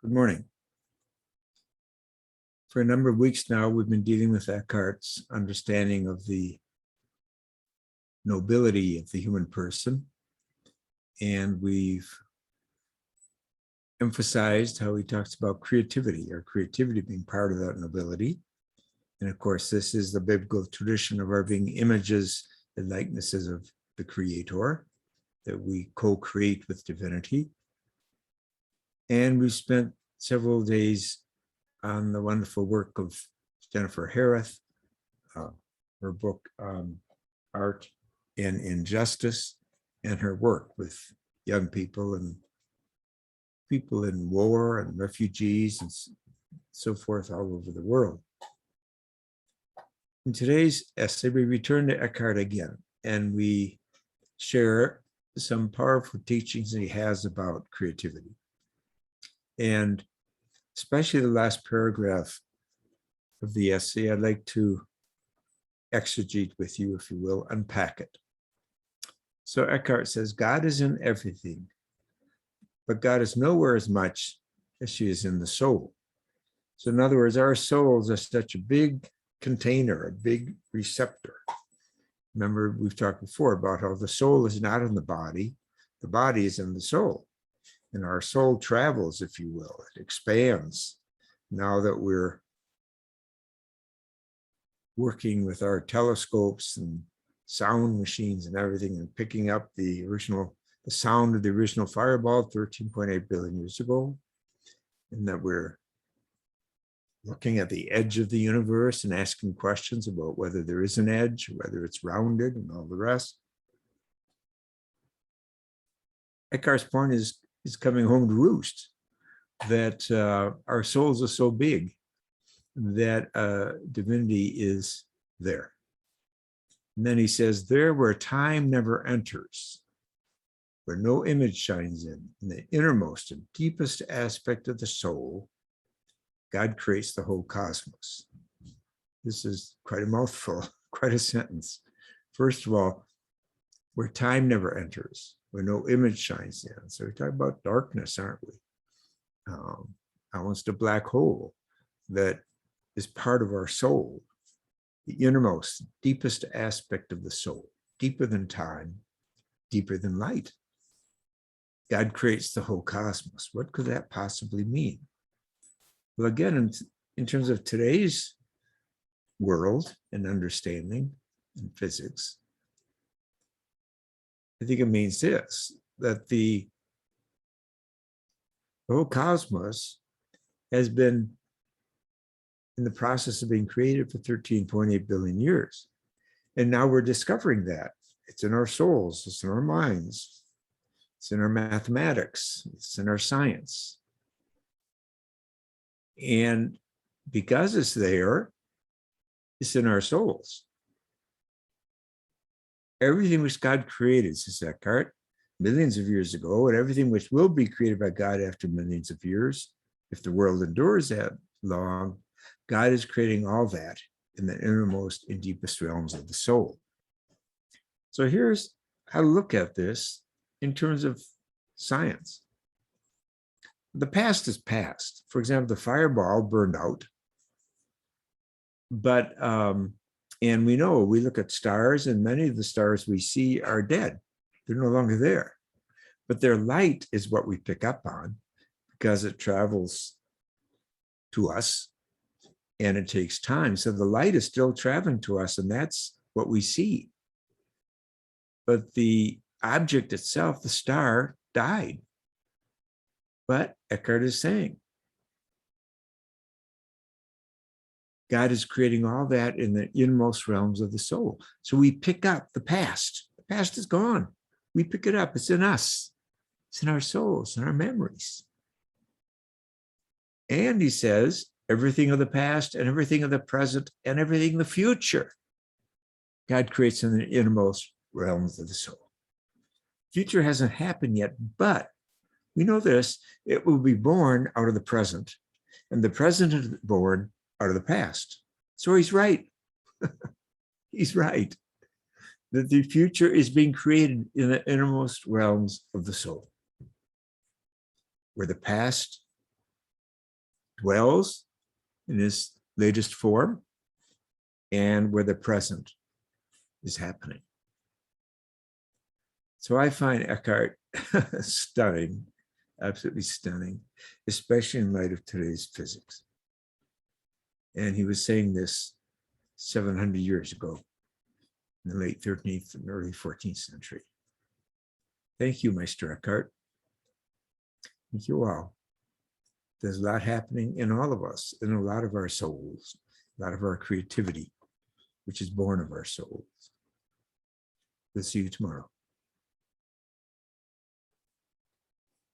Good morning. For a number of weeks now, we've been dealing with Eckhart's understanding of the nobility of the human person. And we've emphasized how he talks about creativity, our creativity being part of that nobility. And of course, this is the biblical tradition of our being images and likenesses of the Creator, that we co-create with divinity. And we spent several days on the wonderful work of Jennifer Harith, her book Art and Injustice, and her work with young people and people in war and refugees and so forth all over the world. In today's essay, we return to Eckhart again, and we share some powerful teachings that he has about creativity. And especially the last paragraph of the essay, I'd like to exegete with you, if you will, unpack it. So Eckhart says, God is in everything, but God is nowhere as much as she is in the soul. So in other words, our souls are such a big container, a big receptor. Remember, we've talked before about how the soul is not in the body is in the soul. And our soul travels, if you will, it expands. Now that we're working with our telescopes and sound machines and everything and picking up the sound of the original fireball 13.8 billion years ago, and that we're looking at the edge of the universe and asking questions about whether there is an edge, whether it's rounded and all the rest. Eckhart's point is coming home to roost, that our souls are so big that divinity is there. And then he says, there where time never enters, where no image shines in the innermost and deepest aspect of the soul, God creates the whole cosmos. This is quite a mouthful, quite a sentence. First of all, where time never enters, where no image shines in. So we talk about darkness, aren't we? Almost a black hole that is part of our soul, the innermost, deepest aspect of the soul, deeper than time, deeper than light. God creates the whole cosmos. What could that possibly mean? Well, again, in terms of today's world and understanding in physics, I think it means this, that the whole cosmos has been in the process of being created for 13.8 billion years. And now we're discovering that. It's in our souls, it's in our minds, it's in our mathematics, it's in our science. And because it's there, it's in our souls. Everything which God created, says Eckhart, millions of years ago, and everything which will be created by God after millions of years, if the world endures that long, God is creating all that in the innermost and deepest realms of the soul. So here's how to look at this in terms of science. The past is past. For example, the fireball burned out, but and we know, we look at stars, and many of the stars we see are dead. They're no longer there. But their light is what we pick up on because it travels to us and it takes time. So the light is still traveling to us, and that's what we see. But the object itself, the star, died. But Eckhart is saying, God is creating all that in the inmost realms of the soul. So we pick up the past. The past is gone. We pick it up. It's in us. It's in our souls, in our memories. And he says, everything of the past and everything of the present and everything in the future, God creates in the innermost realms of the soul. Future hasn't happened yet, but we know this, it will be born out of the present, and the present is born out of the past. So he's right. He's right. That the future is being created in the innermost realms of the soul, where the past dwells in his latest form and where the present is happening. So I find Eckhart stunning, absolutely stunning, especially in light of today's physics. And he was saying this 700 years ago, in the late 13th and early 14th century. Thank you, Meister Eckhart. Thank you all. There's a lot happening in all of us, in a lot of our souls, a lot of our creativity, which is born of our souls. We'll see you tomorrow.